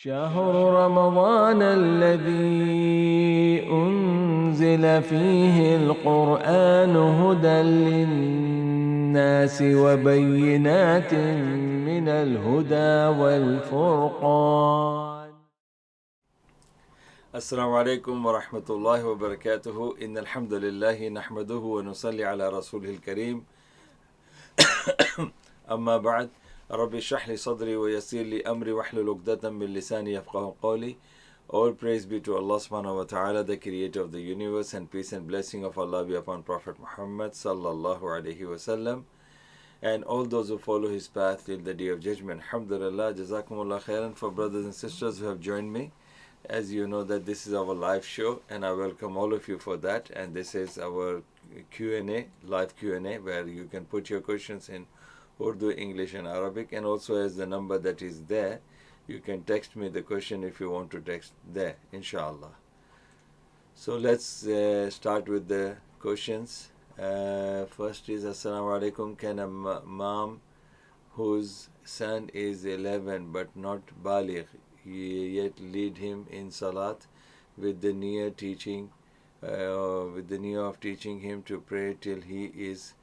شهر رمضان الذي أنزل فيه القرآن هدى للناس وبينات من الهدى والفرقان. السلام عليكم ورحمة الله وبركاته. إن الحمد لله نحمده ونصلي على رسوله الكريم. أما بعد، ربي اشرح لي صدري ويسر لي أمري واحلل عقدة من لساني يفقهوا قولي. All praise be to Allah subhanahu wa ta'ala, the creator of the universe, and peace and blessing of Allah be upon Prophet Muhammad sallallahu alaihi wasallam and all those who follow his path till the day of judgment. Alhamdulillah, jazakumullah khairan for brothers and sisters who have joined me. As you know that this is our live show, and I welcome all of you for that. And this is our Q&A, live Q&A, where you can put your questions in Urdu, English and Arabic, and also as the number that is there, you can text me the question if you want to text there, inshallah. So let's start with the questions. First is, Assalamu alaikum, can a mom whose son is 11 but not baligh yet lead him in salat with the niyyah of teaching him to pray till he is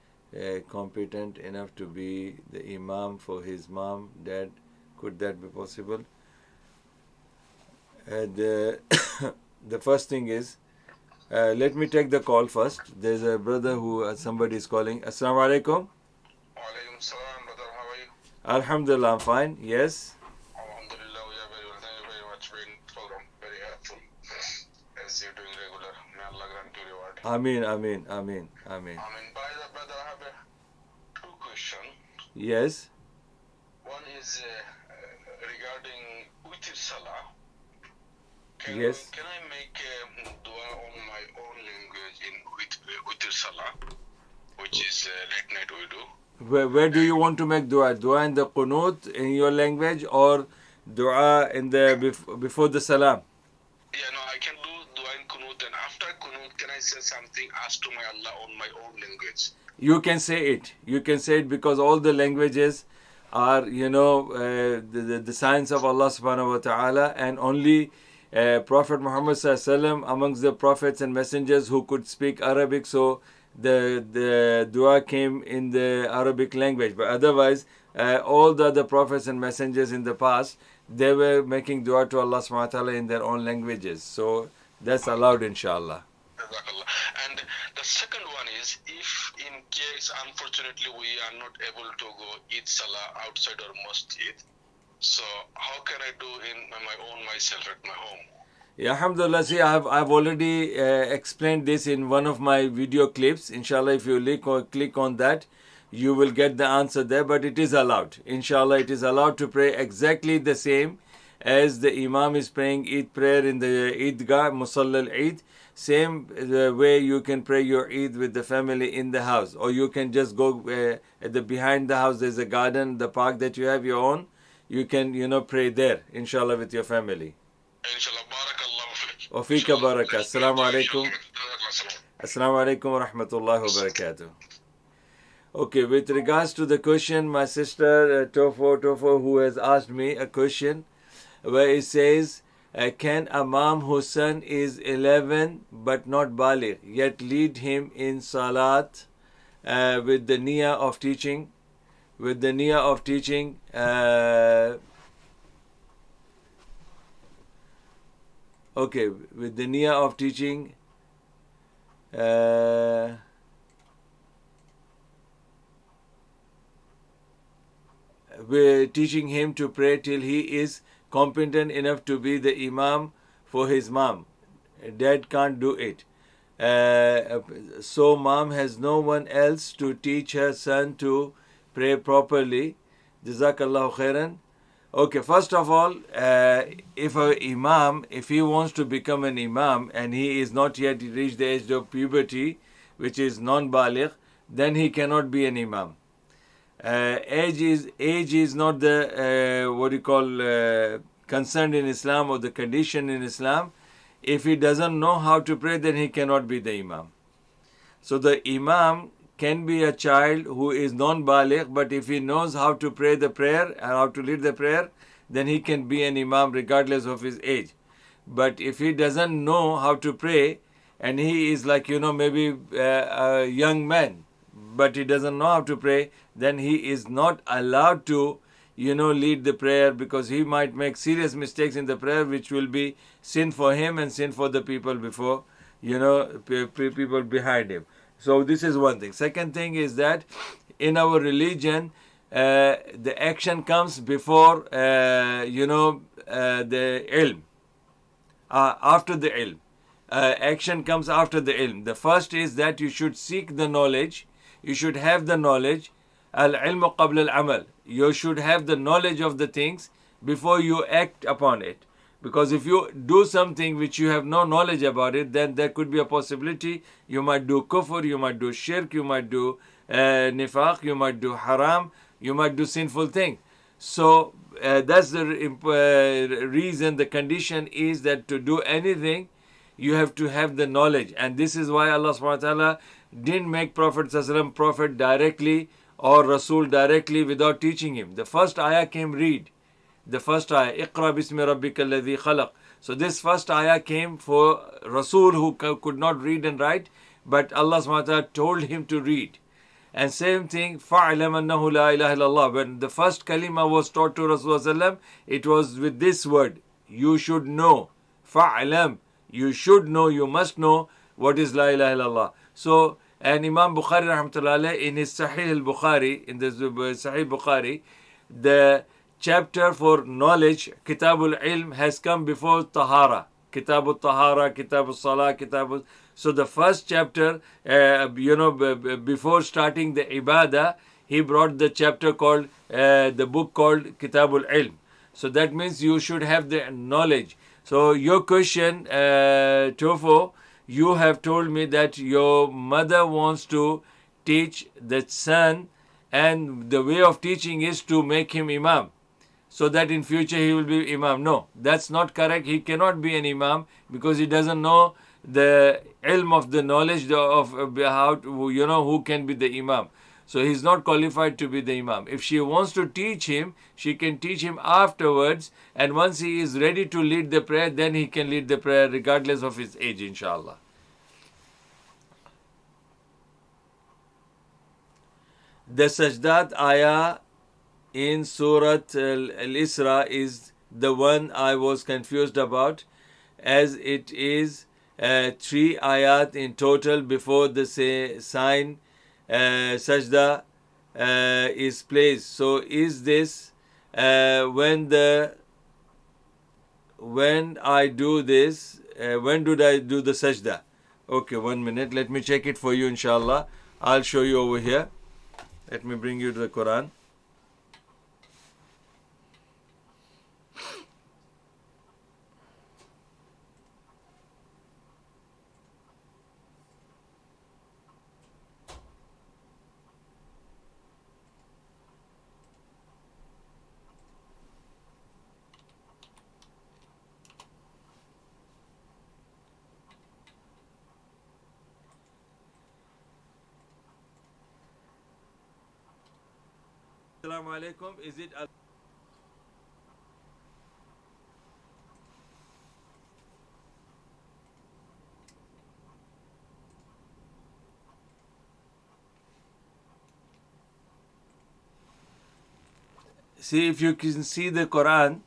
competent enough to be the imam for his mom, dad? Could that be possible? The first thing is, let me take the call first. There's a brother who somebody is calling. Assalamu alaikum. Walaikum salam, brother. How are you? Alhamdulillah, I'm fine. Yes. Alhamdulillah, we are very well. Thank you very much for your program. Very helpful. As you're doing regular. May Allah grant you reward. Ameen, ameen, ameen, ameen. By the brother, I have two questions. Yes. One is regarding witr salah. Yes. Can I make dua on my own language in witr salah, which is late night we do? Where do you want to make dua? Dua in the qunut in your language, or dua in the before the salam? Yeah, no, I can do dua in kunut, and after kunut, can I say something, ask to my Allah on my own language? You can say it. You can say it because all the languages are, the signs of Allah subhanahu wa ta'ala, and only Prophet Muhammad sallallahu alaihi wasallam amongst the prophets and messengers who could speak Arabic, so the dua came in the Arabic language. But otherwise, all the other prophets and messengers in the past, they were making dua to Allah subhanahu wa ta'ala in their own languages. So that's allowed, inshallah. And the second one is, if in case unfortunately we are not able to go eat salah outside our masjid, so how can I do in my own myself at my home? Yeah, alhamdulillah. See, I've already explained this in one of my video clips. Inshallah, if you click on that, you will get the answer there. But it is allowed. Inshallah, it is allowed to pray exactly the same as the Imam is praying Eid prayer in the Eidgah, Musalla al-Eid. Same way you can pray your Eid with the family in the house. Or you can just go behind the house, there's a garden, the park that you have your own. You can, pray there, inshallah, with your family. Inshallah, barakallahu fiqh. Wa fika baraka. Assalamu alaikum. Assalamu alaikum wa rahmatullahi wa barakatuh. Okay, with regards to the question, my sister Tofo, who has asked me a question where it says, can a mom whose son is 11 but not baligh yet lead him in salat with the niyyah of teaching? With the niyyah of teaching, with the niyyah of teaching, we're teaching him to pray till he is competent enough to be the imam for his mom. Dad can't do it. So mom has no one else to teach her son to pray properly. Jazakallahu khairan. Okay, first of all, if he wants to become an imam and he is not yet reached the age of puberty, which is non-baligh, then he cannot be an imam. Age is not the concern in Islam or the condition in Islam. If he doesn't know how to pray, then he cannot be the imam. So the imam can be a child who is non-baligh, but if he knows how to pray the prayer and how to lead the prayer, then he can be an imam regardless of his age. But if he doesn't know how to pray and he is like, maybe a young man, but he doesn't know how to pray, then he is not allowed to, lead the prayer, because he might make serious mistakes in the prayer, which will be sin for him and sin for the people before, people behind him. So this is one thing. Second thing is that in our religion, the action comes before, the ilm, after the ilm. Action comes after the ilm. The first is that you should seek the knowledge. You should have the knowledge. Al-ilmu qabla al-amal. You should have the knowledge of the things before you act upon it. Because if you do something which you have no knowledge about it, then there could be a possibility you might do kufr, you might do shirk, you might do nifaq, you might do haram, you might do sinful thing. So that's the reason, the condition is that to do anything, you have to have the knowledge. And this is why Allah subhanahu wa ta'ala didn't make Prophet sallallahu alaihi wasallam prophet directly or Rasul directly without teaching him. The first ayah came, read. The first ayah, Iqra bismi rabbika alladhi khalaq. So this first ayah came for Rasul who could not read and write, but Allah subhanahu wa ta'ala told him to read. And same thing, fa'alam annahu la ilaha illallah. When the first kalima was taught to Rasulullah, it was with this word, you should know. Fa'alam, you should know, you must know what is la ilaha illallah. So, and Imam Bukhari rahmatullah in his Sahih al-Bukhari, in the Sahih Bukhari, the chapter for knowledge, Kitabul Ilm, has come before Tahara. Kitabul Tahara, Kitabul Salah, Kitabul... So the first chapter, before starting the Ibadah, he brought the chapter called, the book called Kitabul Ilm. So that means you should have the knowledge. So your question, Tofo, you have told me that your mother wants to teach the son, and the way of teaching is to make him imam, so that in future he will be imam. No, that's not correct. He cannot be an imam because he doesn't know the ilm of the knowledge of how to, who can be the imam. So he's not qualified to be the imam. If she wants to teach him, she can teach him afterwards, and once he is ready to lead the prayer, then he can lead the prayer regardless of his age, inshallah. The Sajdat ayah in Surah Al-Isra is the one I was confused about, as it is 3 ayat in total before the sign sajda is placed. So is this when I do this, when do I do the sajda? Okay, 1 minute, let me check it for you, inshallah. I'll show you over here. Let me bring you to the Quran. Assalamu alaikum. Is it? See if you can see the Quran.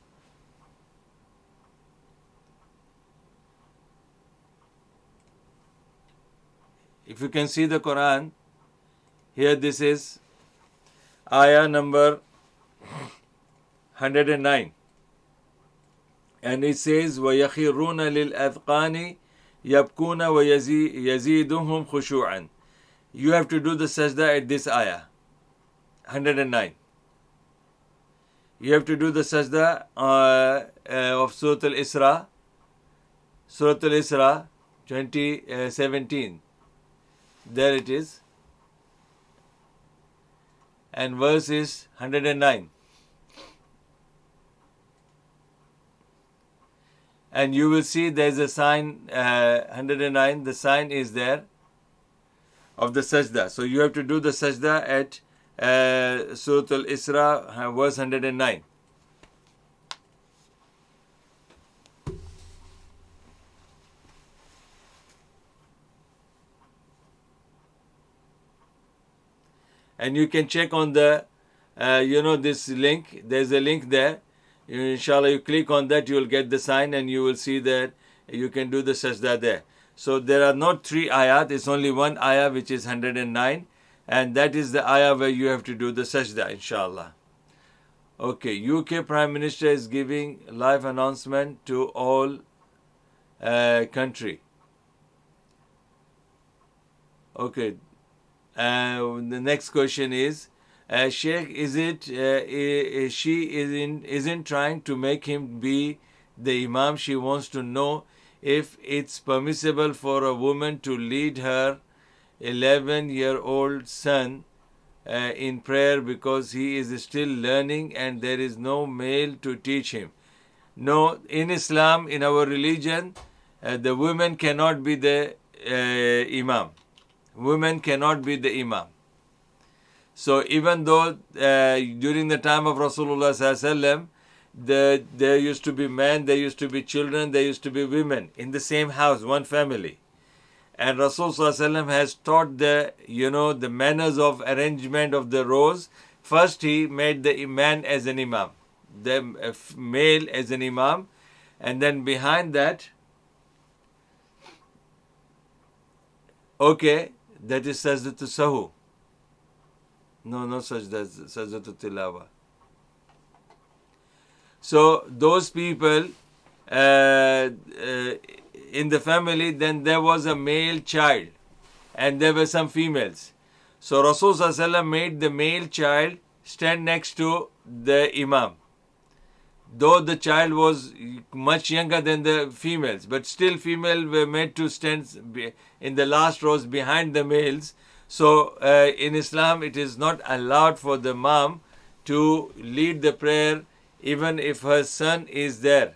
If you can see the Quran, here this is ayah number 109. And it says, وَيَخِرُّونَ لِلْأَذْقَانِ يَبْكُونَ وَيَزِيدُهُمْ خُشُوعًا. You have to do the sajda at this ayah, 109. You have to do the sajda of Surah Al-Isra, Surah Al-Isra 2017. There it is. And verse is 109. And you will see there is a sign, 109, the sign is there. of the sajda. So you have to do the sajda at Surah Al-Isra, verse 109. And you can check on the, this link. There's a link there. Inshallah, you click on that, you will get the sign and you will see that you can do the sajda there. So there are not 3 ayat, it's only one ayah which is 109, and that is the ayah where you have to do the sajda, inshallah. Okay, UK Prime Minister is giving live announcement to all country. Okay, the next question is, Sheikh, is it she isn't trying to make him be the Imam? She wants to know if it's permissible for a woman to lead her 11-year-old son in prayer because he is still learning and there is no male to teach him. No, in Islam, in our religion, the women cannot be the Imam. Women cannot be the Imam. So even though during the time of Rasulullah sallallahu there used to be men, there used to be children, there used to be women in the same house, one family. And Rasulullah sallallahu has taught the manners of arrangement of the rows. First he made the man as an Imam, the male as an Imam, and then behind that, okay, that is Sajdatul Sahu. No sajda, Sajdatul Tilawa. So those people in the family, then there was a male child and there were some females. So Rasulullah made the male child stand next to the Imam. Though the child was much younger than the females, but still female were made to stand in the last rows behind the males. So in Islam, it is not allowed for the mom to lead the prayer even if her son is there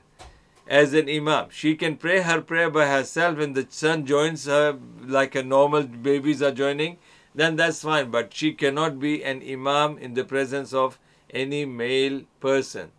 as an Imam. She can pray her prayer by herself and the son joins her like a normal babies are joining, then that's fine. But she cannot be an Imam in the presence of any male person.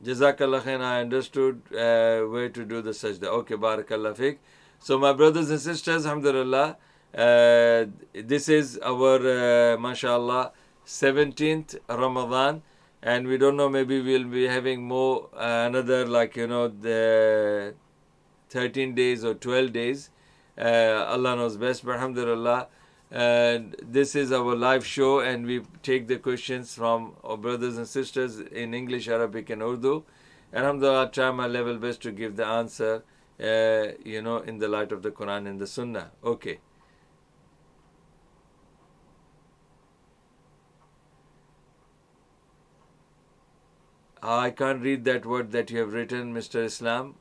Jazakallah khair, I understood where to do the sajda. Okay, barakallah fiqh. So my brothers and sisters, alhamdulillah, this is our, mashallah, 17th Ramadan. And we don't know, maybe we'll be having more, another the 13 days or 12 days. Allah knows best, but alhamdulillah, this is our live show and we take the questions from our brothers and sisters in English, Arabic and Urdu. And alhamdulillah, I try my level best to give the answer, in the light of the Quran and the Sunnah. Okay. I can't read that word that you have written, Mr. Islam.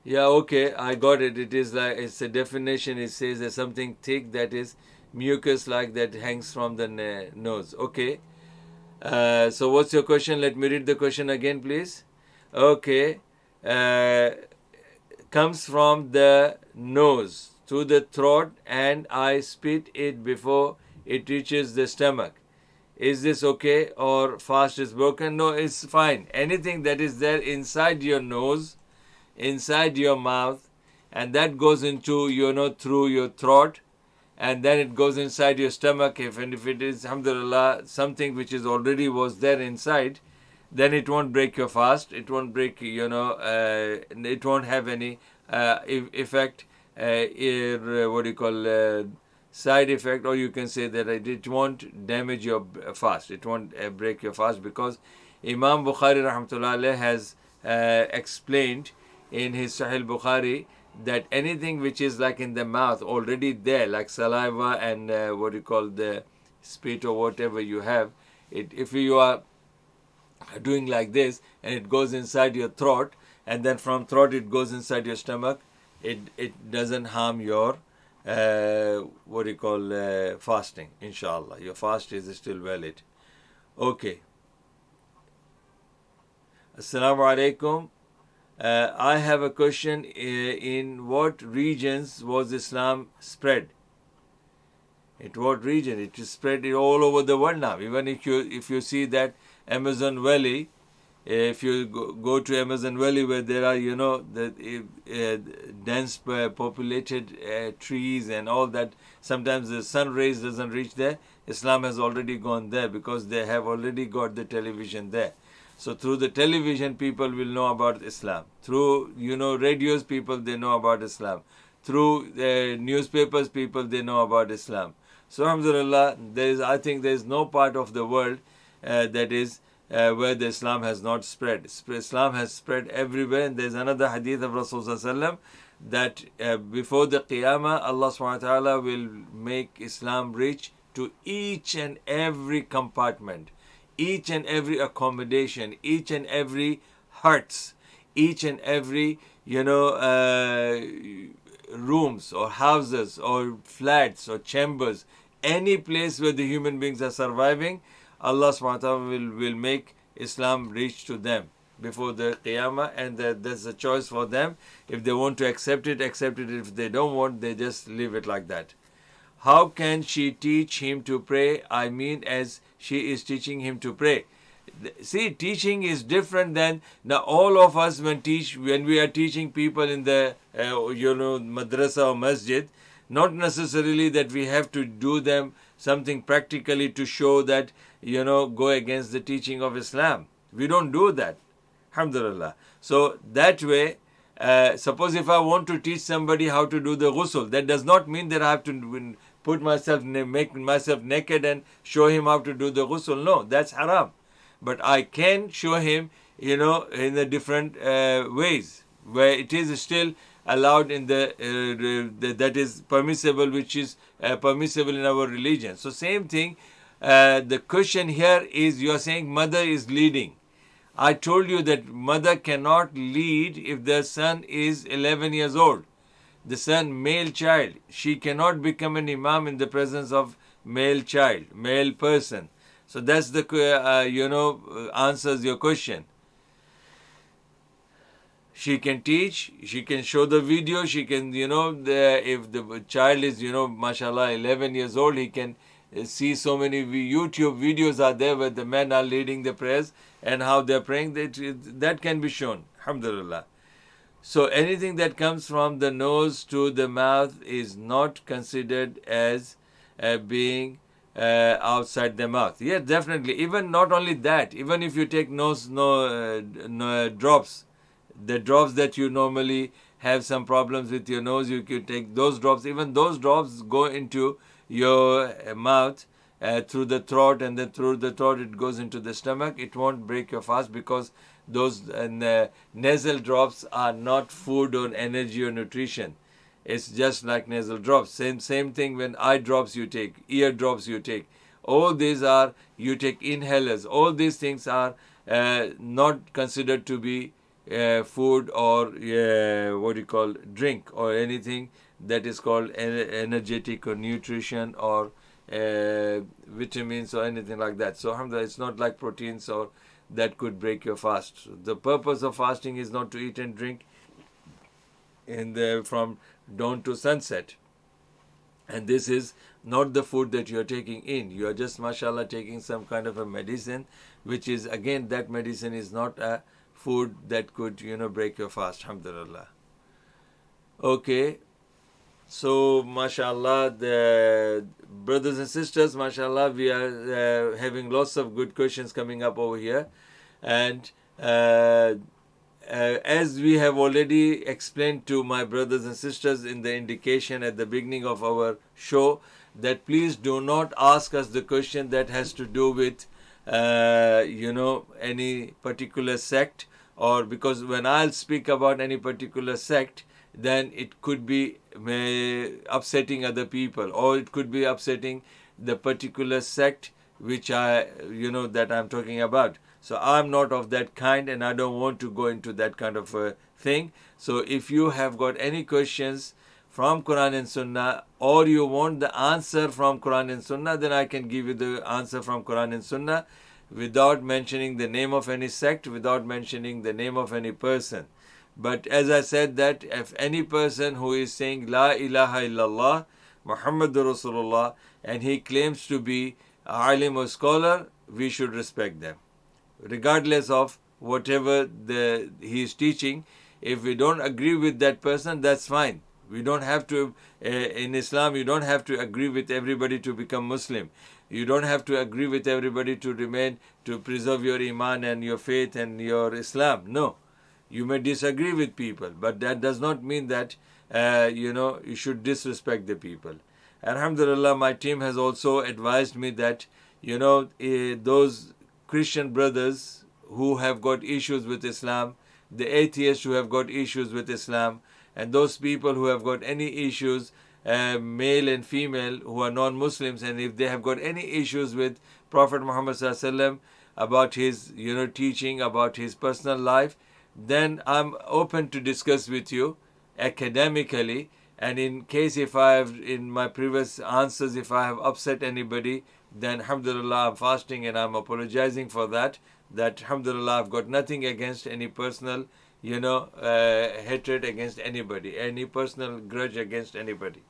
Yeah, okay, I got it. It is like, it's a definition. It says there's something thick that is mucus like that hangs from the nose. Okay. So what's your question? Let me read the question again, please. Okay. Comes from the nose to the throat and I spit it before it reaches the stomach. Is this okay or fast is broken? No, it's fine. Anything that is there inside your nose, inside your mouth, and that goes into, through your throat, and then it goes inside your stomach. If it is, alhamdulillah, something which is already was there inside, then it won't break your fast. It won't break, it won't have any effect, side effect, or you can say that it won't damage your fast. It won't break your fast, because Imam Bukhari rahmatullah alayh has explained in his Sahih Bukhari that anything which is like in the mouth already there, like saliva and the spit or whatever you have, if you are doing like this and it goes inside your throat and then from throat it goes inside your stomach, it doesn't harm your fasting, inshallah. Your fast is still valid. Okay. Assalamu alaikum. I have a question. In what regions was Islam spread? In what region? It is spread all over the world now. Even if you see that Amazon Valley, if you go to Amazon Valley where there are, the dense populated trees and all that, sometimes the sun rays doesn't reach there. Islam has already gone there because they have already got the television there. So through the television, people will know about Islam. Through, radios, people, they know about Islam. Through newspapers, people, they know about Islam. So alhamdulillah, I think there is no part of the world that is where the Islam has not spread. Islam has spread everywhere. And there is another hadith of Rasulullah that before the Qiyamah, Allah subhanahu wa ta'ala will make Islam reach to each and every compartment, each and every accommodation, each and every huts, each and every, rooms or houses or flats or chambers, any place where the human beings are surviving, Allah subhanahu wa ta'ala will make Islam reach to them before the Qiyamah, and there's a choice for them. If they want to accept it, accept it. If they don't want, they just leave it like that. How can she teach him to pray? I mean, as she is teaching him to pray. See, teaching is different than now. All of us when we are teaching people in the madrasa or masjid, not necessarily that we have to do them something practically to show that go against the teaching of Islam. We don't do that. Alhamdulillah. So that way, suppose if I want to teach somebody how to do the ghusl, that does not mean that I have to make myself naked and show him how to do the ghusl. No, that's haram. But I can show him, in the different ways where it is still allowed in that is permissible, which is permissible in our religion. So same thing. The question here is, you are saying mother is leading. I told you that mother cannot lead if the son is 11 years old. The son, male child, she cannot become an imam in the presence of male child, male person. So that's the, answers your question. She can teach, she can show the video, she can, if the child is, mashallah, 11 years old, he can see so many YouTube videos are there where the men are leading the prayers and how they're praying. That can be shown. Alhamdulillah. So anything that comes from the nose to the mouth is not considered as being outside the mouth. Yeah, definitely. Even not only that, even if you take drops, the drops that you normally have some problems with your nose, you could take those drops. Even those drops go into your mouth through the throat, and then through the throat it goes into the stomach. It won't break your fast because those nasal drops are not food or energy or nutrition. It's just like nasal drops. Same thing when eye drops you take, ear drops you take. All these are, you take inhalers. All these things are not considered to be food or drink or anything that is called energetic or nutrition or vitamins or anything like that. So alhamdulillah, it's not like proteins or that could break your fast. The purpose of fasting is not to eat and drink from dawn to sunset. And this is not the food that you are taking in. You are just, mashallah, taking some kind of a medicine, which is, again, that medicine is not a food that could, break your fast. Alhamdulillah. Okay. So, mashallah, the brothers and sisters, mashallah, we are having lots of good questions coming up over here. And as we have already explained to my brothers and sisters in the indication at the beginning of our show, that please do not ask us the question that has to do with, any particular sect, or because when I'll speak about any particular sect, then it could be upsetting other people, or it could be upsetting the particular sect which that I'm talking about. So I'm not of that kind, and I don't want to go into that kind of a thing. So if you have got any questions from Quran and Sunnah, or you want the answer from Quran and Sunnah, then I can give you the answer from Quran and Sunnah without mentioning the name of any sect, without mentioning the name of any person. But as I said, that if any person who is saying La ilaha illallah Muhammadur Rasulullah and he claims to be a alim or scholar, we should respect them, regardless of whatever he is teaching. If we don't agree with that person, that's fine. We don't have to, in Islam, you don't have to agree with everybody to become Muslim. You don't have to agree with everybody to remain, to preserve your iman and your faith and your Islam. No. You may disagree with people, but that does not mean that, you should disrespect the people. Alhamdulillah, my team has also advised me that, those Christian brothers who have got issues with Islam, the atheists who have got issues with Islam, and those people who have got any issues, male and female, who are non-Muslims, and if they have got any issues with Prophet Muhammad Sallallahu Alaihi Wasallam, about his, teaching, about his personal life, then I'm open to discuss with you academically. And in case if I have, in my previous answers, if I have upset anybody, then alhamdulillah, I'm fasting and I'm apologizing for that. That alhamdulillah, I've got nothing against any personal, hatred against anybody, any personal grudge against anybody.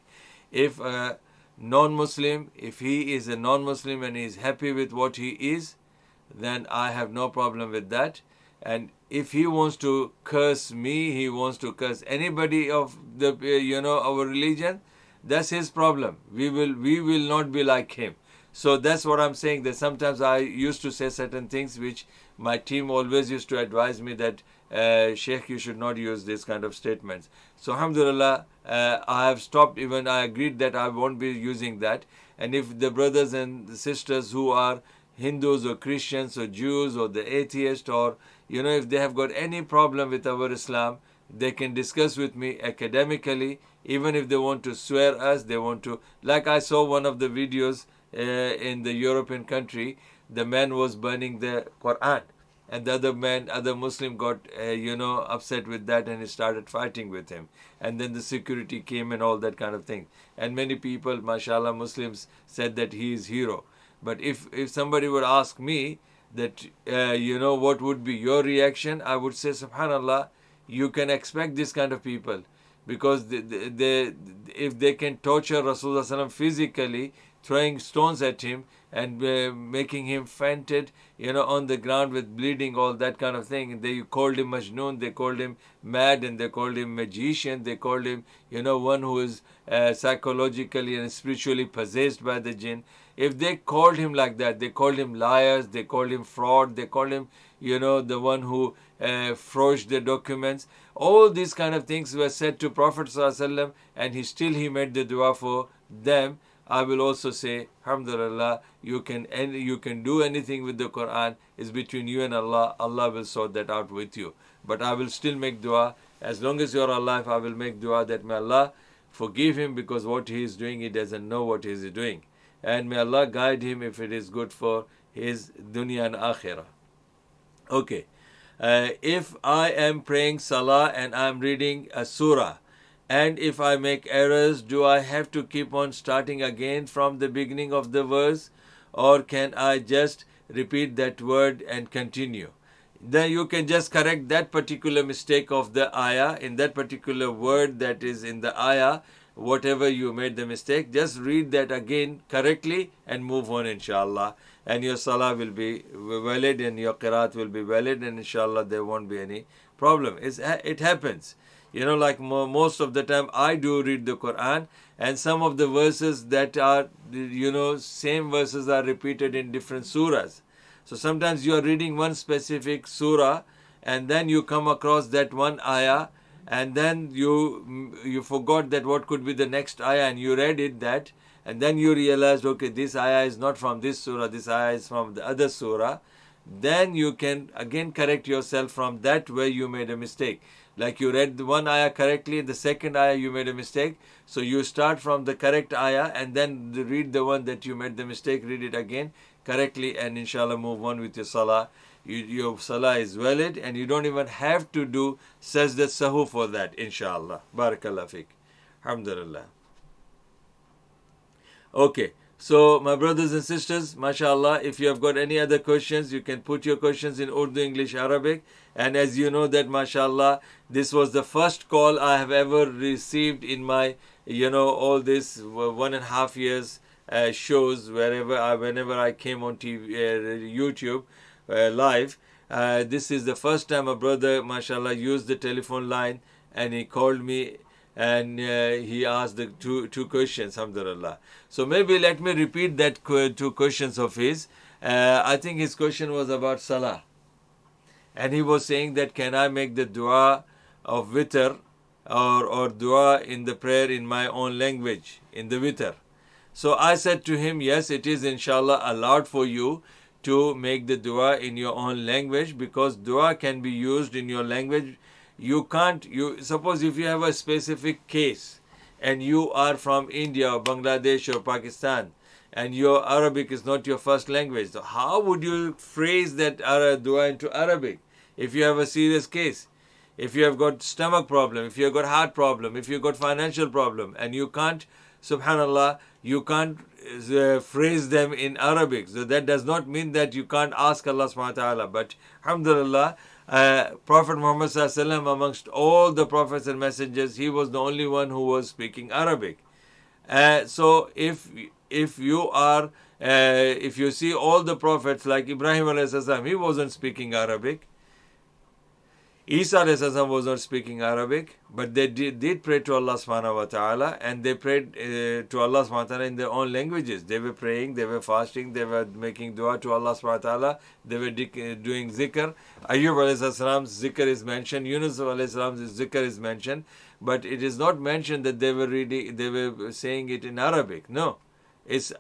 If a non-Muslim, if he is a non-Muslim and he is happy with what he is, then I have no problem with that. And if he wants to curse me, he wants to curse anybody of the, our religion, that's his problem. We will not be like him. So that's what I'm saying, that sometimes I used to say certain things which my team always used to advise me that, Sheikh, you should not use this kind of statements. So alhamdulillah, I have stopped, even I agreed that I won't be using that. And if the brothers and the sisters who are Hindus or Christians or Jews or the atheists, or if they have got any problem with our Islam, they can discuss with me academically. Even if they want to swear us, they want to, like I saw one of the videos in the European country, the man was burning the Quran, and the other Muslim got upset with that, and he started fighting with him, and then the security came and all that kind of thing, and many people, mashallah, Muslims, said that he is hero. But if somebody would ask me that, what would be your reaction, I would say, subhanallah, you can expect this kind of people, because if they can torture Rasulullah Sallallahu Alaihi Wasallam physically, throwing stones at him and making him fainted, on the ground with bleeding, all that kind of thing. They called him Majnoon, they called him mad, and they called him magician, they called him, one who is psychologically and spiritually possessed by the jinn. If they called him like that, they called him liars, they called him fraud, they called him, the one who forged the documents. All these kind of things were said to Prophet Sallallahu Alaihi Wasallam, and he made the dua for them. I will also say, alhamdulillah, you can do anything with the Quran. It's between you and Allah. Allah will sort that out with you. But I will still make dua. As long as you are alive, I will make dua that may Allah forgive him, because what he is doing, he doesn't know what he is doing. And may Allah guide him if it is good for his dunya and akhirah. Okay. If I am praying salah and I am reading a surah, and if I make errors, do I have to keep on starting again from the beginning of the verse, or can I just repeat that word and continue? Then you can just correct that particular mistake of the ayah, in that particular word that is in the ayah, whatever you made the mistake, just read that again correctly and move on, inshallah. And your salah will be valid and your qiraat will be valid, and inshallah there won't be any problem. It happens. Like most of the time I do read the Quran, and some of the verses that are, same verses are repeated in different surahs. So sometimes you are reading one specific surah, and then you come across that one ayah, and then you forgot that what could be the next ayah, and you read it that, and then you realized, okay, this ayah is not from this surah, this ayah is from the other surah. Then you can again correct yourself from that where you made a mistake. Like you read the one ayah correctly, the second ayah you made a mistake. So you start from the correct ayah and then read the one that you made the mistake, read it again correctly, and inshallah move on with your salah. Your salah is valid, and you don't even have to do sajda sahu for that, inshallah. Barakallah fiqh. Alhamdulillah. Okay. So, my brothers and sisters, mashallah, if you have got any other questions, you can put your questions in Urdu, English, Arabic. And as you know that, mashallah, this was the first call I have ever received in my, all this 1.5 years shows, whenever I came on TV, YouTube live. This is the first time a brother, mashallah, used the telephone line and he called me and he asked the two questions, alhamdulillah. So maybe let me repeat that two questions of his. I think his question was about salah. And he was saying that can I make the dua of witr or dua in the prayer in my own language, in the witr. So I said to him, yes, it is inshallah allowed for you to make the dua in your own language, because dua can be used in your language. Suppose if you have a specific case and you are from India or Bangladesh or Pakistan and your Arabic is not your first language, so how would you phrase that dua into Arabic if you have a serious case? If you have got stomach problem, if you have got heart problem, if you have got financial problem, and you can't, subhanallah, you can't phrase them in Arabic. So that does not mean that you can't ask Allah subhanahu wa ta'ala. But alhamdulillah, Prophet Muhammad sallallahu alaihi wasallam, amongst all the prophets and messengers, he was the only one who was speaking Arabic. So if you see all the prophets like Ibrahim alayhi salam, he wasn't speaking Arabic. Isa was not speaking Arabic, but they did pray to Allah subhanahu wa ta'ala, and they prayed to Allah subhanahu wa ta'ala in their own languages. They were praying, they were fasting, they were making dua to Allah subhanahu wa ta'ala, they were doing zikr. Ayyub alayhi salam's zikr is mentioned, Yunus alayhi salam's zikr is mentioned, but it is not mentioned that they were saying it in Arabic. No.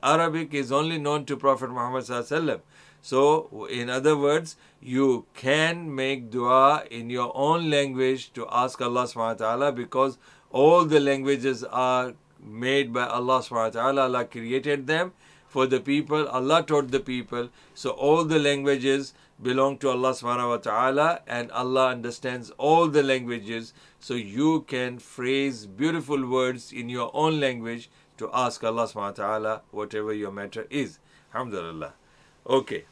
Arabic is only known to Prophet Muhammad sallallahu alaihi wasallam. So, in other words, you can make dua in your own language to ask Allah subhanahu wa ta'ala, because all the languages are made by Allah subhanahu wa ta'ala. Allah created them for the people. Allah taught the people. So, all the languages belong to Allah subhanahu wa ta'ala, and Allah understands all the languages. So, you can phrase beautiful words in your own language to ask Allah subhanahu wa ta'ala whatever your matter is. Alhamdulillah. Okay.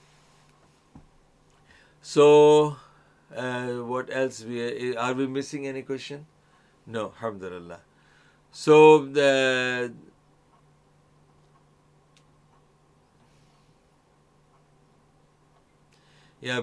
So, what else? Are we missing any question? No, alhamdulillah. So,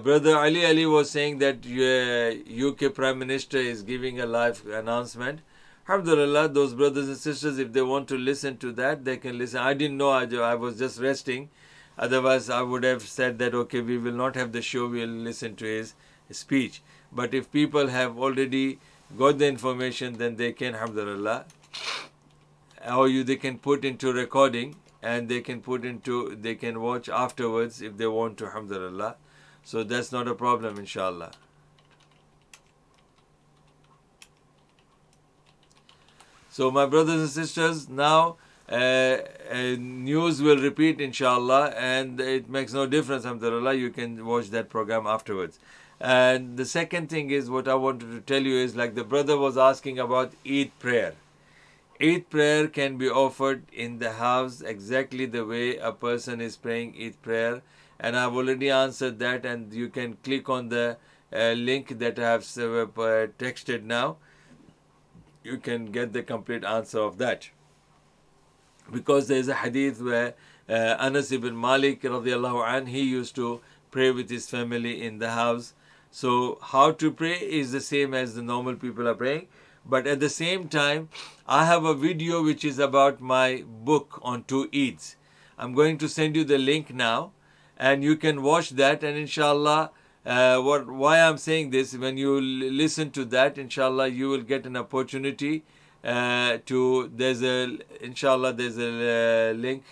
Brother Ali was saying that UK Prime Minister is giving a live announcement. Alhamdulillah, those brothers and sisters, if they want to listen to that, they can listen. I didn't know, I was just resting. Otherwise, I would have said that, okay, we will not have the show, we will listen to his speech. But if people have already got the information, then they can, alhamdulillah, or they can put into recording, and they can watch afterwards if they want to, alhamdulillah. So that's not a problem, inshallah. So my brothers and sisters, now news will repeat, inshallah, and it makes no difference, alhamdulillah, you can watch that program afterwards. And the second thing is, what I wanted to tell you is, like the brother was asking about Eid prayer. Eid prayer can be offered in the house exactly the way a person is praying Eid prayer, and I've already answered that, and you can click on the link that I have texted now. You can get the complete answer of that. Because there is a hadith where Anas ibn Malik radiallahu anh, he used to pray with his family in the house. So how to pray is the same as the normal people are praying. But at the same time, I have a video which is about my book on 2 Eids. I'm going to send you the link now, and you can watch that, and inshallah, why I'm saying this, when you listen to that, inshallah, you will get an opportunity there's a link.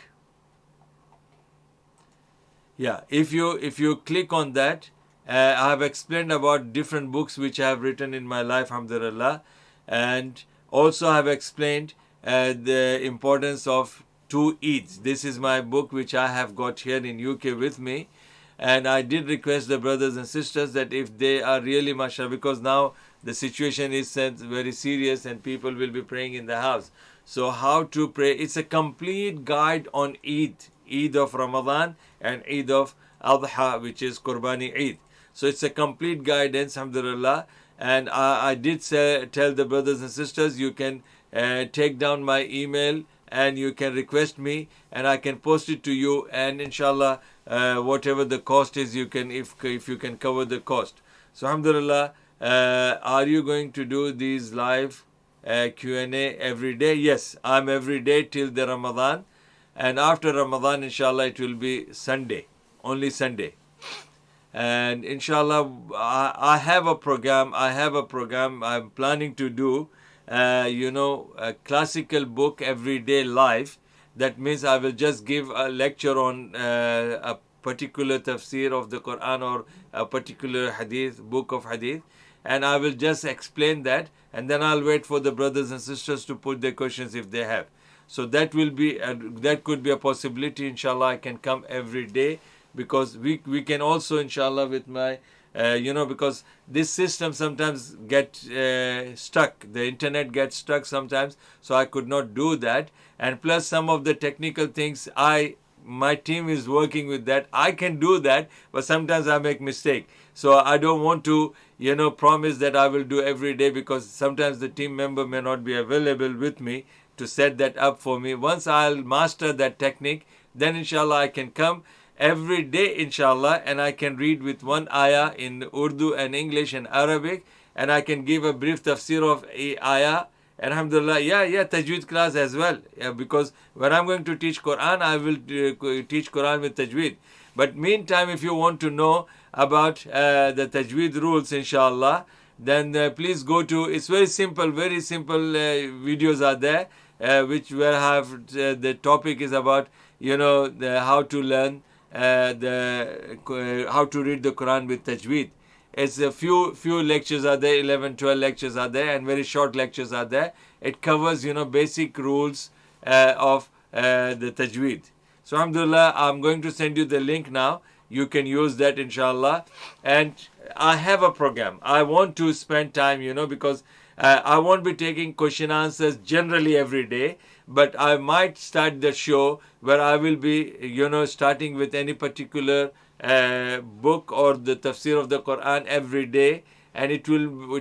Yeah, if you click on that, I have explained about different books which I have written in my life, alhamdulillah, and also I have explained the importance of 2 Eids. This is my book which I have got here in UK with me. And I did request the brothers and sisters that if they are really mashallah, because now the situation is very serious and people will be praying in the house. So how to pray? It's a complete guide on Eid of Ramadan and Eid of Adha, which is Qurbani Eid. So it's a complete guidance, alhamdulillah. And I did tell the brothers and sisters, you can take down my email and you can request me and I can post it to you, and inshallah whatever the cost is, you can, if you can cover the cost. So alhamdulillah, are you going to do these live Q&A every day? Yes, I'm every day till the Ramadan, and after Ramadan inshallah it will be Sunday, only Sunday. And inshallah I have a program I'm planning to do a classical book every day live. That means I will just give a lecture on a particular tafsir of the Quran or a particular hadith, book of hadith, and I will just explain that, and then I'll wait for the brothers and sisters to put their questions if they have. So that will be that could be a possibility. Inshallah I can come every day, because we can also inshallah with my because this system sometimes get stuck, the internet gets stuck sometimes, so I could not do that. And plus some of the technical things, my team is working with that. I can do that, but sometimes I make mistake. So I don't want to promise that I will do every day, because sometimes the team member may not be available with me to set that up for me. Once I'll master that technique, then inshallah I can come every day inshallah, and I can read with one ayah in Urdu and English and Arabic, and I can give a brief tafsir of a ayah. And alhamdulillah, tajweed class as well, because when I'm going to teach Quran, I will teach Quran with tajweed. But meantime, if you want to know about the tajweed rules inshallah, then please go to, it's very simple videos are there, which will have the topic is about how to learn how to read the Quran with tajweed. It's a few lectures are there, 11, 12 lectures are there, and very short lectures are there. It covers basic rules of the tajweed. So alhamdulillah, I'm going to send you the link now. You can use that inshallah. And I have a program. I want to spend time, because I won't be taking question answers generally every day, but I might start the show where I will be, starting with any particular book or the tafsir of the Quran every day, and it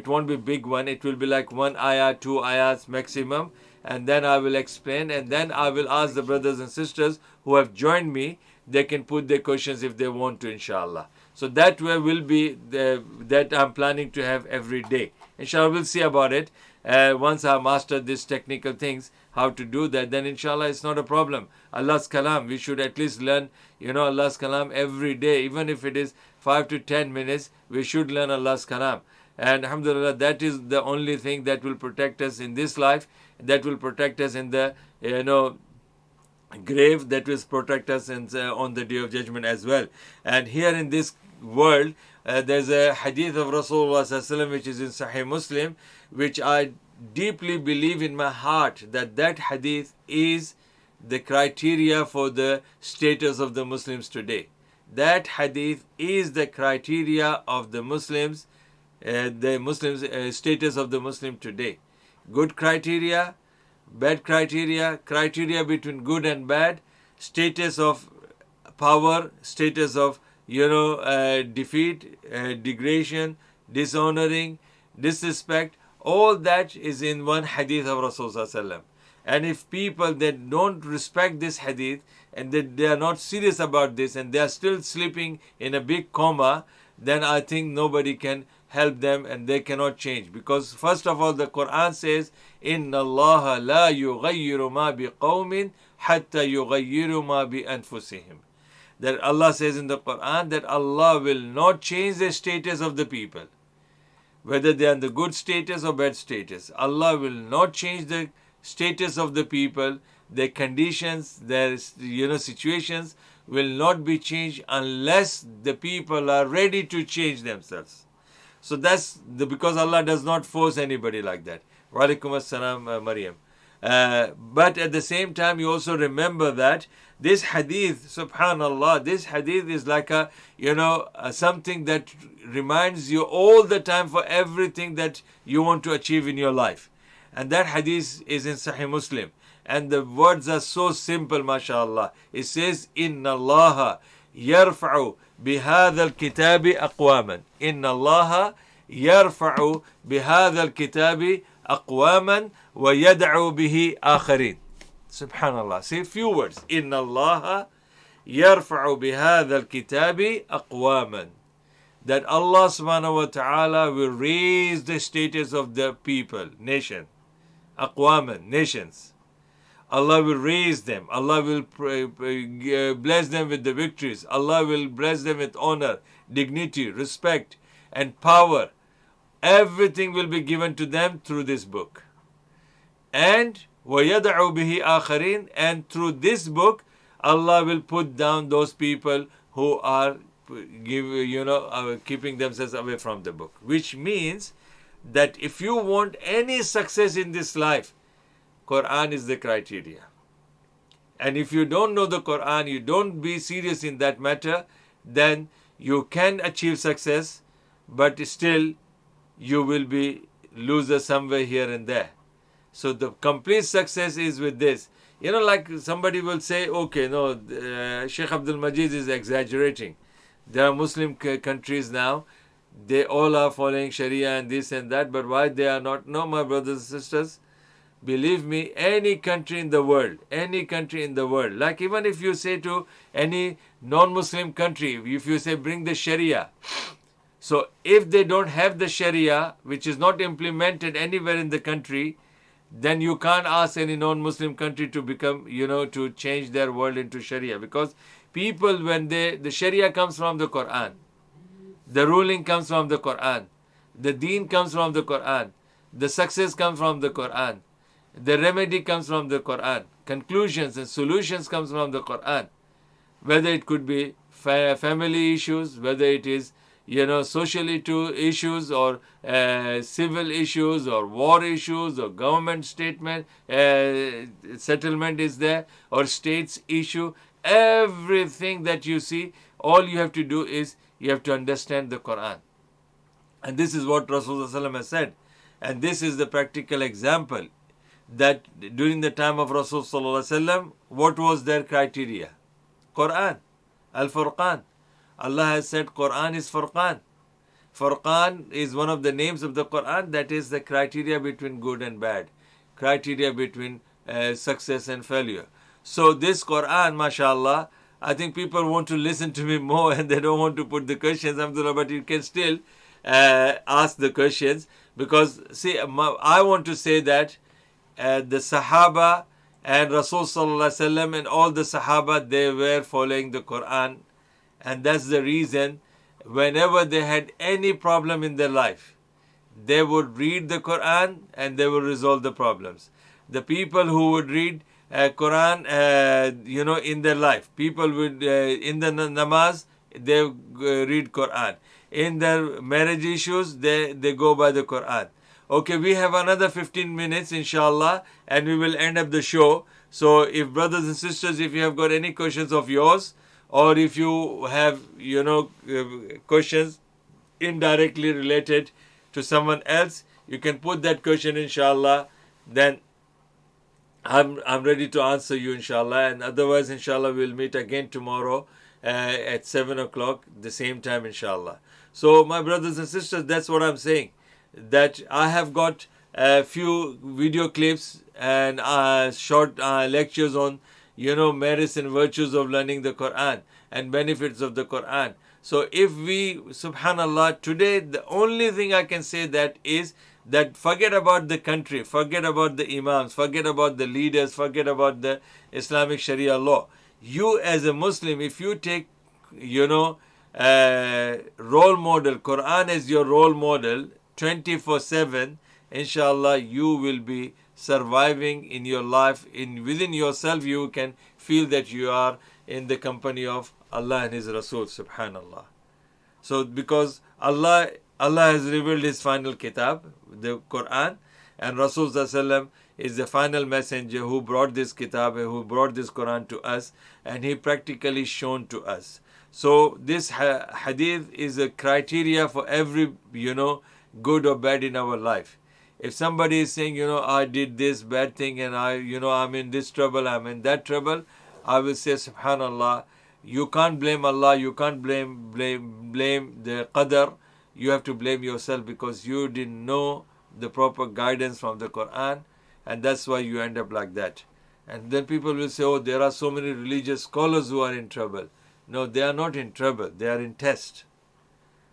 won't be big one. It will be like one ayah, two ayahs maximum, and then I will explain, and then I will ask the brothers and sisters who have joined me. They can put their questions if they want to, inshallah. So that way will be that I'm planning to have every day. Inshallah, we'll see about it. Once I master these technical things, how to do that, then inshallah it's not a problem. Allah's kalam, we should at least learn, Allah's kalam every day, even if it is 5 to 10 minutes, we should learn Allah's kalam. And alhamdulillah, that is the only thing that will protect us in this life, that will protect us in the, grave, that will protect us on the day of judgment as well. And here in this world, there's a hadith of Rasulullah sallallahu alaihi wasallam which is in Sahih Muslim, which I deeply believe in my heart that hadith is the criteria for the status of the Muslims today. That hadith is the criteria of the Muslims, status of the Muslim today. Good criteria, bad criteria between good and bad, status of power, status of defeat, degradation, dishonoring, disrespect, all that is in one hadith of Rasulullah. And if people that don't respect this hadith and they are not serious about this and they are still sleeping in a big coma, then I think nobody can help them and they cannot change. Because first of all, the Quran says, إِنَّ اللَّهَ لَا يُغَيِّرُ مَا بِقَوْمٍ حَتَّى يُغَيِّرُ مَا بِأَنفُسِهِمْ. That Allah says in the Quran that Allah will not change the status of the people, whether they are in the good status or bad status. Allah will not change the status of the people. Their conditions, their situations will not be changed unless the people are ready to change themselves. So that's because Allah does not force anybody like that. Wa alaikum assalam, Maryam. But at the same time, you also remember that this hadith, subhanallah, this hadith is like a, something that reminds you all the time for everything that you want to achieve in your life. And that hadith is in Sahih Muslim. And the words are so simple, mashallah. It says, Inna Allah yarfa'u bihadha al-kitabi aqwaman. Inna Allah yarfa'u bihadha al-kitabi aqwaman wa yad'u bihi akharin. Subhanallah. See, few words. Inna Allah yarfa'u bihadha al-kitabi aqwaman. That Allah subhanahu wa ta'ala will raise the status of the people, nation. Aqwaman, nations. Allah will raise them. Allah will bless them with the victories. Allah will bless them with honor, dignity, respect, and power. Everything will be given to them through this book. And وَيَدَعُ بِهِ آخَرِينَ. And through this book, Allah will put down those people who are keeping themselves away from the book. Which means that if you want any success in this life, Quran is the criteria. And if you don't know the Quran, you don't be serious in that matter, then you can achieve success, but still you will be loser somewhere here and there. So the complete success is with this. Like somebody will say, okay, no, Sheikh DrAbdulMajid is exaggerating. There are Muslim countries now, they all are following Sharia and this and that, but why they are not? No, my brothers and sisters, believe me, any country in the world, like even if you say to any non-Muslim country, if you say bring the Sharia, so if they don't have the Sharia, which is not implemented anywhere in the country, then you can't ask any non-Muslim country to become, to change their world into Sharia. Because people, when the Sharia comes from the Quran, the ruling comes from the Quran, the deen comes from the Quran, the success comes from the Quran, the remedy comes from the Quran, conclusions and solutions comes from the Quran. Whether it could be family issues, whether it is social issues or civil issues or war issues or government statement settlement is there, or states issue, everything that you see, all you have to do is you have to understand the Quran. And this is what Rasulullah has said. And this is the practical example that during the time of Rasulullah, what was their criteria? Quran, Al-Furqan. Allah has said Quran is Furqan. Furqan is one of the names of the Quran, that is the criteria between good and bad, criteria between success and failure. So this Quran, mashallah, I think people want to listen to me more and they don't want to put the questions, alhamdulillah, but you can still ask the questions, because see, I want to say that the Sahaba and Rasul Sallallahu Alaihi Wasallam and all the Sahaba, they were following the Quran. And that's the reason whenever they had any problem in their life, they would read the Quran and they would resolve the problems. The people who would read Quran, in their life, people would, in the namaz, they read Quran. In their marriage issues, they go by the Quran. Okay, we have another 15 minutes, inshallah, and we will end up the show. So if brothers and sisters, if you have got any questions of yours, or if you have, questions indirectly related to someone else, you can put that question, inshallah. Then I'm ready to answer you, inshallah. And otherwise, inshallah, we'll meet again tomorrow at 7 o'clock, the same time, inshallah. So, my brothers and sisters, that's what I'm saying. That I have got a few video clips and short lectures on merits and virtues of learning the Quran and benefits of the Quran. So if we, subhanallah, today the only thing I can say that is that forget about the country, forget about the imams, forget about the leaders, forget about the Islamic Sharia law. You as a Muslim, if you take, role model, Quran as your role model 24/7, inshallah, you will be surviving in your life. Within yourself, you can feel that you are in the company of Allah and His Rasul, subhanallah. So because Allah has revealed His final kitab, the Quran, and Rasul sallallahu is the final messenger who brought this kitab, who brought this Quran to us, and he practically shown to us. So this hadith is a criteria for every, good or bad in our life. If somebody is saying, I did this bad thing and I'm in this trouble, I'm in that trouble, I will say, subhanallah, you can't blame Allah, you can't blame the qadar, you have to blame yourself because you didn't know the proper guidance from the Quran, and that's why you end up like that. And then people will say, oh, there are so many religious scholars who are in trouble. No, they are not in trouble, they are in test.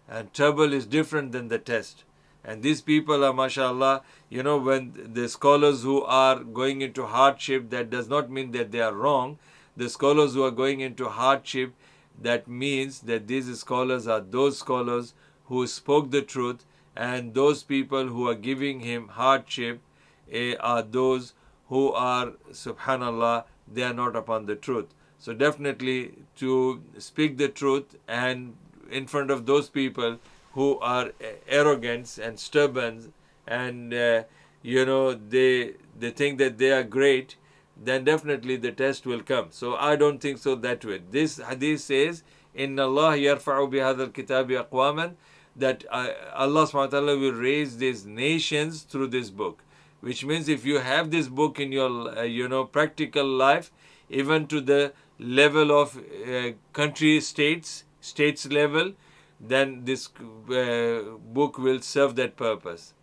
And trouble is different than the test. And these people are, mashallah, when the scholars who are going into hardship, that does not mean that they are wrong. The scholars who are going into hardship, that means that these scholars are those scholars who spoke the truth, and those people who are giving him hardship are those who are, subhanallah, they are not upon the truth. So definitely to speak the truth and in front of those people who are arrogant and stubborn and they think that they are great, then definitely the test will come. So I don't think so that way. This hadith says, Inna Allah yarfa'u bihadha al-kitabi aqwaman, that Allah subhanahu wa ta'ala will raise these nations through this book. Which means if you have this book in your practical life, even to the level of country states level, then this book will serve that purpose.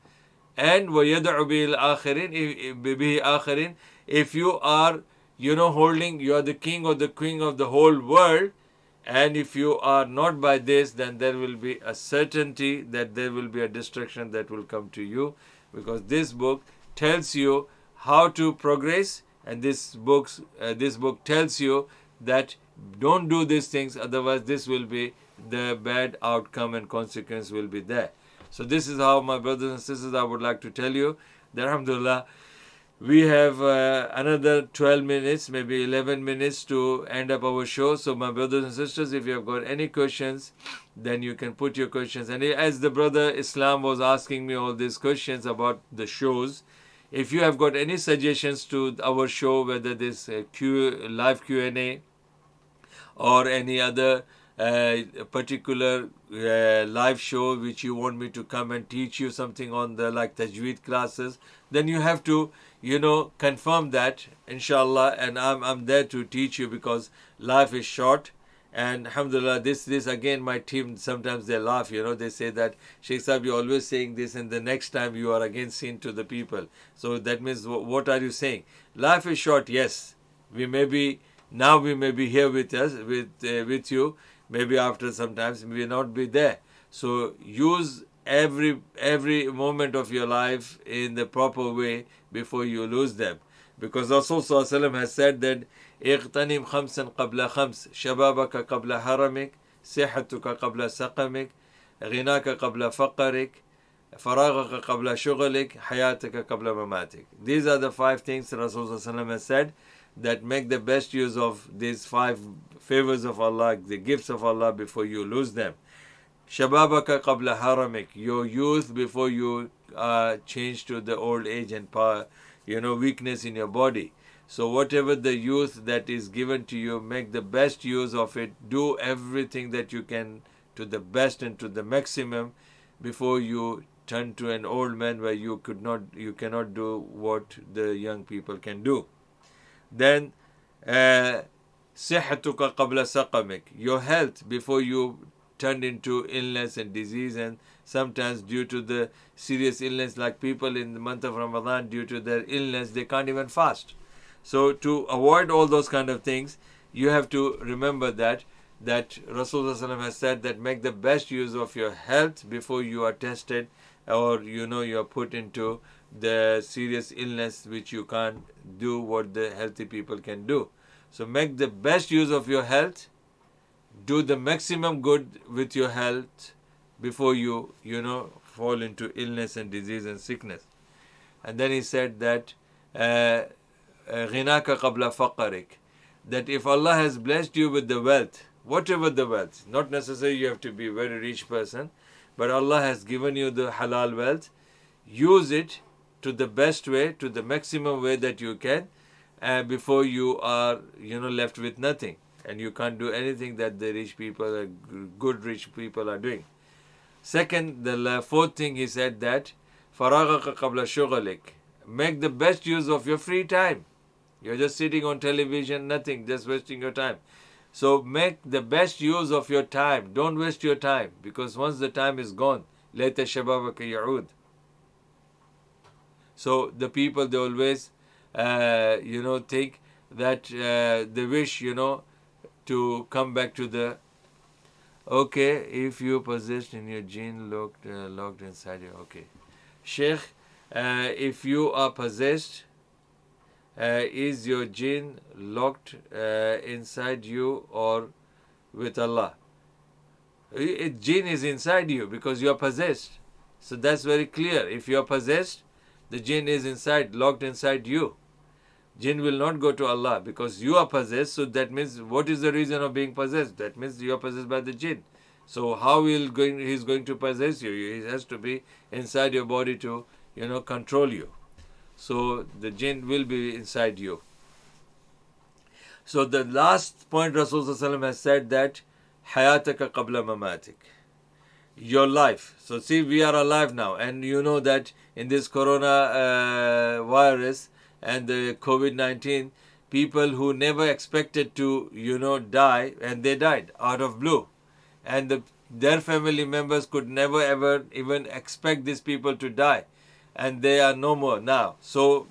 And وَيَدْعُ بِهِ الْآخِرِينَ, if you are, holding, you are the king or the queen of the whole world, and if you are not by this, then there will be a certainty that there will be a destruction that will come to you, because this book tells you how to progress, and this book tells you that don't do these things, otherwise this will be the bad outcome and consequence will be there. So this is how, my brothers and sisters, I would like to tell you that, alhamdulillah, we have another 12 minutes, maybe 11 minutes to end up our show. So my brothers and sisters, if you have got any questions, then you can put your questions. And as the brother Islam was asking me all these questions about the shows, if you have got any suggestions to our show, whether this live Q A or any other particular live show which you want me to come and teach you something on, the like tajweed classes, then you have to confirm that, inshallah, and I'm there to teach you, because life is short. And alhamdulillah, this again, my team, sometimes they laugh, they say that, Sheikh Sahib, you're always saying this, and the next time you are again seen to the people. So that means, what are you saying? Life is short, yes. We may be here with us, with you. Maybe after sometimes we may not be there. So use every moment of your life in the proper way before you lose them. Because Rasul Sallallahu Alaihi Wasallam has said that اغتنم خمسا قبل خمس شبابك قبل هرمك صحتك قبل سقمك غناك قبل فقرك فراغك قبل شغلك حياتك قبل مماتك. These are the 5 things Rasul Sallallahu Alaihi Wasallam has said, that make the best use of these 5 favors of Allah, the gifts of Allah, before you lose them. Shababaka qabla haramik, your youth before you change to the old age and weakness in your body. So whatever the youth that is given to you, make the best use of it. Do everything that you can to the best and to the maximum before you turn to an old man where you cannot do what the young people can do. Then صحتك قبل سقمك, your health before you turn into illness and disease, and sometimes due to the serious illness, like people in the month of Ramadan, due to their illness, they can't even fast. So to avoid all those kind of things, you have to remember that Rasulullah has said that make the best use of your health before you are tested, or you are put into the serious illness which you can't do what the healthy people can do. So make the best use of your health, do the maximum good with your health before you fall into illness and disease and sickness. And then he said that غِنَاكَ قَبْلَ فَقَرِكَ, that if Allah has blessed you with the wealth, whatever the wealth, not necessarily you have to be a very rich person, but Allah has given you the halal wealth, use it to the best way, to the maximum way that you can, before you are, left with nothing. And you can't do anything that the rich people, good rich people are doing. Second, the fourth thing he said that, فَرَاغَكَ قَبْلَ شُغَلِكَ. Make the best use of your free time. You're just sitting on television, nothing, just wasting your time. So make the best use of your time. Don't waste your time, because once the time is gone, لَيْتَ شَبَابَكَ يَعُودْ. So the people, they always, think that they wish, to come back to the, okay, if you possessed in your jinn locked inside you, okay. Sheikh, if you are possessed, is your jinn locked inside you or with Allah? Jinn is inside you because you are possessed. So that's very clear. If you are possessed, the jinn is inside, locked inside you. Jinn will not go to Allah because you are possessed. So that means, what is the reason of being possessed? That means you are possessed by the jinn. So how he's going to possess you? He has to be inside your body to, control you. So the jinn will be inside you. So the last point Rasulullah has said that, hayataka qabla mamatik. Your life. So see, we are alive now, and you know that in this corona virus and the COVID-19, people who never expected to, die, and they died out of blue. And their family members could never ever even expect these people to die. And they are no more now. So,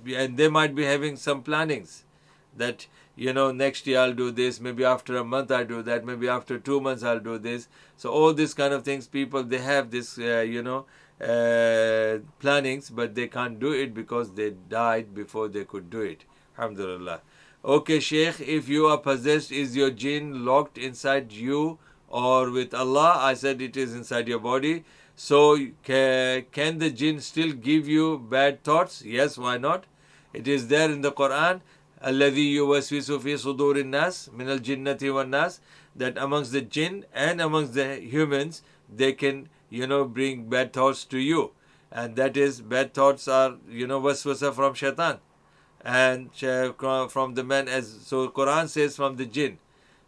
and they might be having some plannings that, next year I'll do this, maybe after a month I'll do that, maybe after 2 months I'll do this. So all these kind of things, people, they have this, plannings, but they can't do it because they died before they could do it. Alhamdulillah. Okay, Sheikh, if you are possessed, is your jinn locked inside you or with Allah? I said it is inside your body. So can the jinn still give you bad thoughts? Yes, why not? It is there in the Quran. الَّذِي يُوَسْوِسُ فِي صُدُورِ النَّاسِ مِنَ الْجِنَّةِ وَالنَّاسِ. That amongst the jinn and amongst the humans, they can, bring bad thoughts to you. And that is, bad thoughts are, waswasa from shaitan. And from the man, so Quran says from the jinn.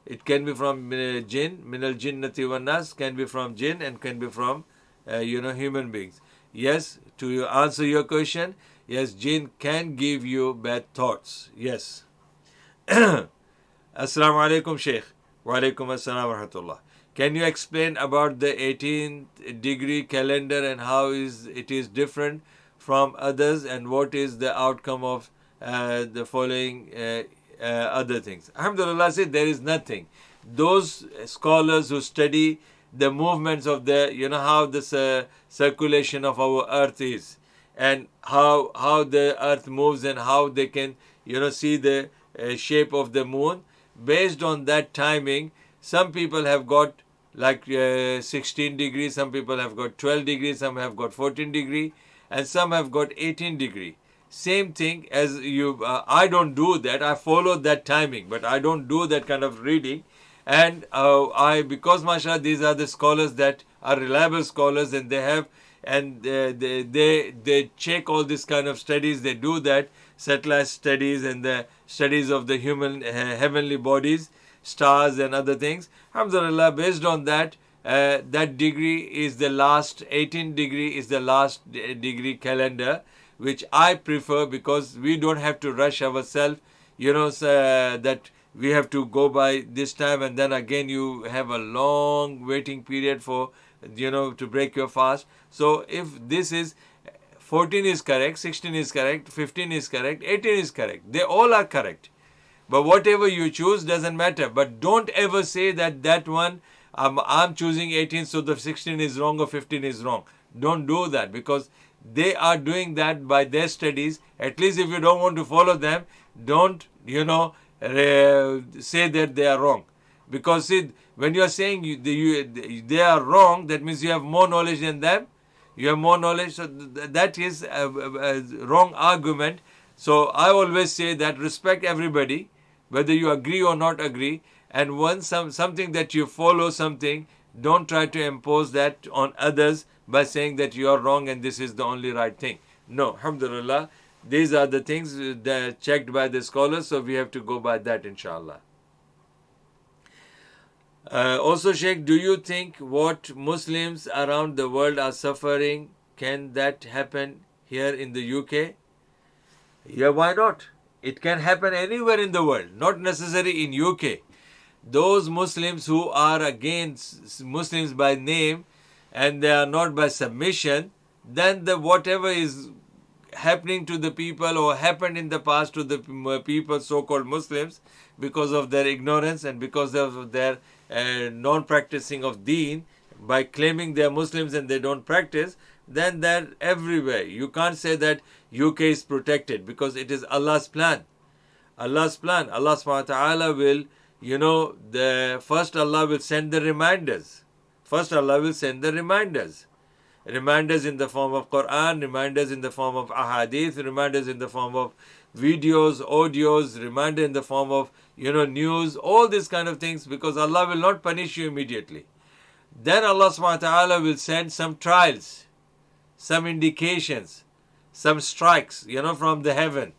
It can be from jinn, minal jinnati wan nas, can be from jinn and can be from, human beings. Yes, to answer your question, yes, jinn can give you bad thoughts. Yes. Assalamu alaikum, Sheikh. Wa alaikum assalam wa rahmatullah. Can you explain about the 18th degree calendar and how it is different from others, and what is the outcome of the following other things? Alhamdulillah, say there is nothing. Those scholars who study the movements of the, how the circulation of our earth is, and how the earth moves, and how they can, see the shape of the moon. Based on that timing, some people have got like 16 degrees, some people have got 12 degrees, some have got 14 degrees, and some have got 18 degrees. Same thing as you, I don't do that, I follow that timing, but I don't do that kind of reading. And because mashallah, these are the scholars that are reliable scholars, and they have, and they check all this kind of studies, they do that, satellite studies and the studies of the human heavenly bodies, stars and other things. Alhamdulillah, based on that, that degree is the last, 18 degree is the last degree calendar, which I prefer, because we don't have to rush ourselves, that we have to go by this time, and then again you have a long waiting period for, to break your fast. So if this is 14 is correct, 16 is correct, 15 is correct, 18 is correct, they all are correct. But whatever you choose doesn't matter. But don't ever say that one, I'm choosing 18, so the 16 is wrong or 15 is wrong. Don't do that, because they are doing that by their studies. At least if you don't want to follow them, don't, say that they are wrong. Because see, when you are saying they are wrong, that means you have more knowledge than them. You have more knowledge. So that is a wrong argument. So I always say that respect everybody, whether you agree or not agree. And once something that you follow something, don't try to impose that on others by saying that you are wrong and this is the only right thing. No, alhamdulillah. These are the things that are checked by the scholars, so we have to go by that, inshallah. Also, Sheikh, do you think what Muslims around the world are suffering, can that happen here in the UK? Yeah, why not? It can happen anywhere in the world, not necessarily in UK. Those Muslims who are against Muslims by name and they are not by submission, then the whatever is happening to the people or happened in the past to the people so-called Muslims because of their ignorance and because of their non-practicing of deen, by claiming they are Muslims and they don't practice, then they're everywhere. You can't say that UK is protected because it is Allah's plan. Allah's plan. Allah subhanahu wa ta'ala will, the first Allah will send the reminders. First Allah will send the reminders. Reminders in the form of Quran, reminders in the form of ahadith, reminders in the form of videos, audios, reminder in the form of, news, all these kind of things, because Allah will not punish you immediately. Then Allah subhanahu wa ta'ala will send some trials, some indications, some strikes, from the heaven,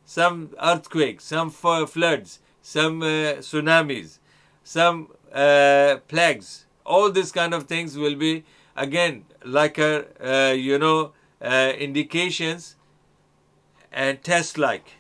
some earthquakes, some floods, some tsunamis, some plagues. All these kind of things will be, again, like indications and test like.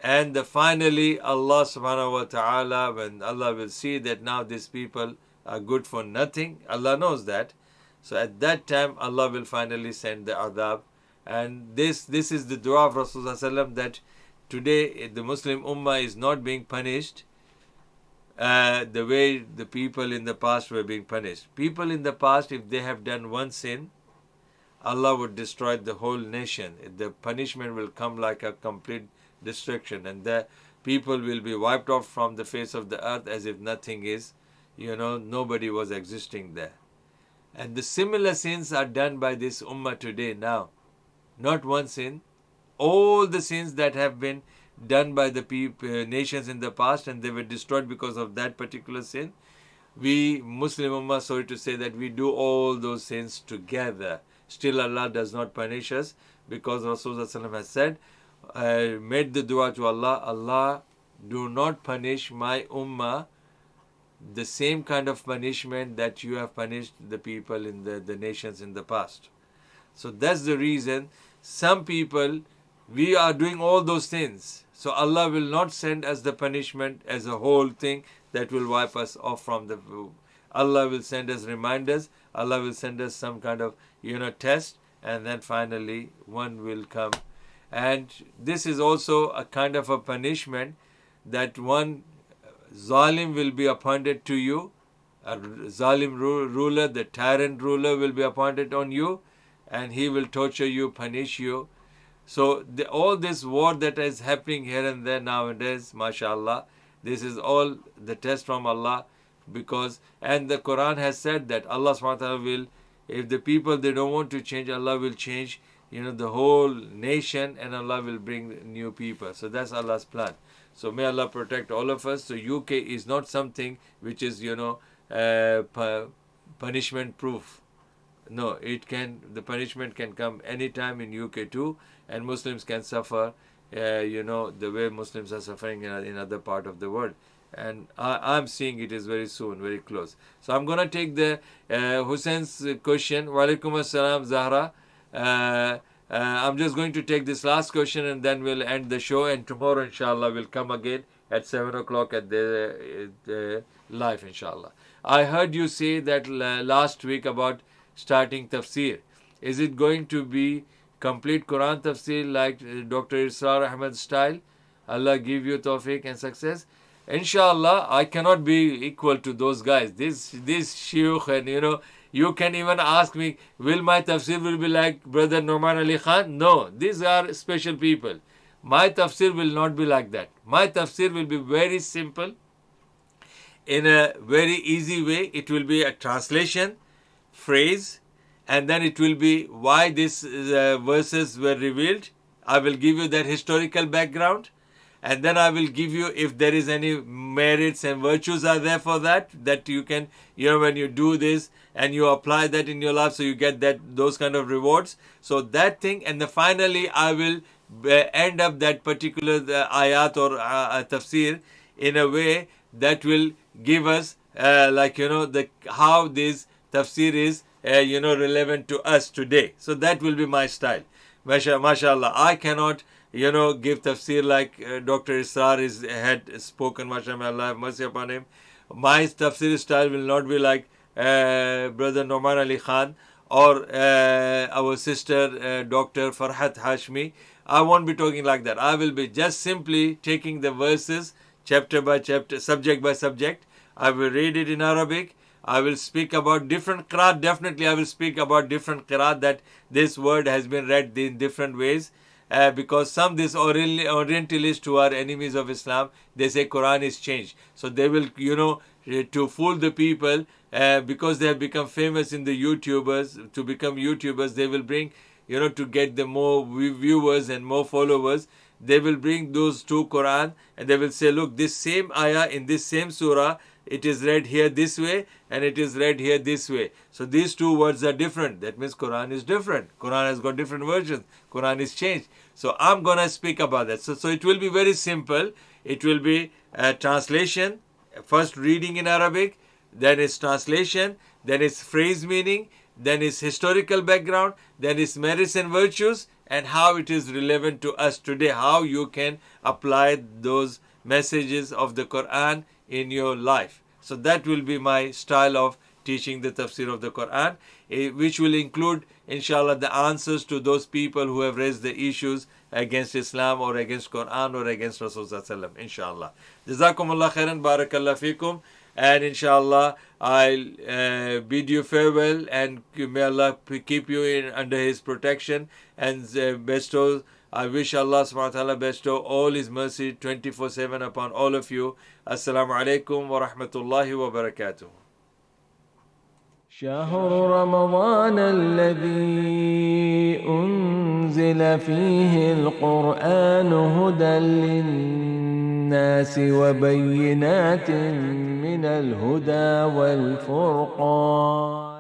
And finally, Allah subhanahu wa ta'ala, when Allah will see that now these people are good for nothing, Allah knows that. So at that time, Allah will finally send the adab. And this is the dua of Rasulullah sallallahu alaihi wasallam, that today the Muslim ummah is not being punished the way the people in the past were being punished. People in the past, if they have done one sin, Allah would destroy the whole nation. The punishment will come like a complete destruction, and the people will be wiped off from the face of the earth as if nothing is, nobody was existing there. And the similar sins are done by this ummah today now. Not one sin. All the sins that have been done by the nations in the past, and they were destroyed because of that particular sin. We Muslim ummah, sorry to say, that we do all those sins together. Still Allah does not punish us, because Rasulullah has said, made the dua to Allah, Allah, do not punish my ummah the same kind of punishment that you have punished the people in the nations in the past. So that's the reason some people, we are doing all those things. So Allah will not send us the punishment as a whole thing that will wipe us off from the... Allah will send us reminders. Allah will send us some kind of, test. And then finally one will come. And this is also a kind of a punishment, that one zalim will be appointed to you. A zalim ruler, the tyrant ruler will be appointed on you. And he will torture you, punish you. So all this war that is happening here and there nowadays, mashallah, this is all the test from Allah, because, and the Quran has said that Allah subhanahu wa ta'ala will, if the people, they don't want to change, Allah will change, the whole nation, and Allah will bring new people. So that's Allah's plan. So may Allah protect all of us. So UK is not something which is, punishment proof. No, the punishment can come anytime in UK too, and Muslims can suffer, the way Muslims are suffering in other part of the world. And I'm seeing it is very soon, very close. So I'm going to take the Hussein's question. Wa alaikum assalam, Zahra. I'm just going to take this last question, and then we'll end the show. And tomorrow, inshallah, we'll come again at 7 o'clock at the live, inshallah. I heard you say that last week about starting tafsir. Is it going to be complete Quran tafsir like Dr. Israr Ahmed's style? Allah give you tawfiq and success. Inshallah, I cannot be equal to those guys. This shiukh, and you can even ask me, will my tafsir will be like Brother Norman Ali Khan? No, these are special people. My tafsir will not be like that. My tafsir will be very simple, in a very easy way. It will be a translation, phrase, and then it will be why these verses were revealed. I will give you that historical background. and then I will give you, if there is any merits and virtues are there for that you can, when you do this and you apply that in your life, so you get those kind of rewards. So that thing, and then finally I will end up that particular ayat or tafsir in a way that will give us how this tafsir is relevant to us today. So that will be my style. Mashallah, I cannot give tafsir like Dr. Israr had spoken. Mashallah, Allah have mercy upon him. My tafsir style will not be like Brother Noman Ali Khan or our sister Dr. Farhat Hashmi. I won't be talking like that. I will be just simply taking the verses chapter by chapter, subject by subject. I will read it in Arabic. I will speak about different qiraat. Definitely I will speak about different qiraat, that this word has been read in different ways. Because some these Orientalists who are enemies of Islam, they say Quran is changed. So they will, to fool the people, because they have become famous in the YouTubers, to become YouTubers, they will bring, to get the more viewers and more followers, they will bring those two Quran and they will say, look, this same ayah in this same surah, it is read here this way and it is read here this way. So these two words are different. That means Quran is different. Quran has got different versions. Quran is changed. So I'm going to speak about that. So it will be very simple. It will be a translation, first reading in Arabic, then its translation, then its phrase meaning, then its historical background, then its merits and virtues, and how it is relevant to us today, how you can apply those messages of the Quran in your life. So that will be my style of teaching the tafsir of the Quran, which will include, inshallah, the answers to those people who have raised the issues against Islam or against Quran or against Rasulullah, inshallah. Jazakumullah khairan, barakallah fikum. And inshallah, I'll bid you farewell, and may Allah keep you under His protection and bestow. I wish Allah subhanahu wa ta'ala bestow all His mercy 24/7 upon all of you. Assalamu alaikum wa rahmatullahi wa barakatuh. شهر رمضان الذي أنزل فيه القرآن هدى للناس وبينات من الهدى والفرقان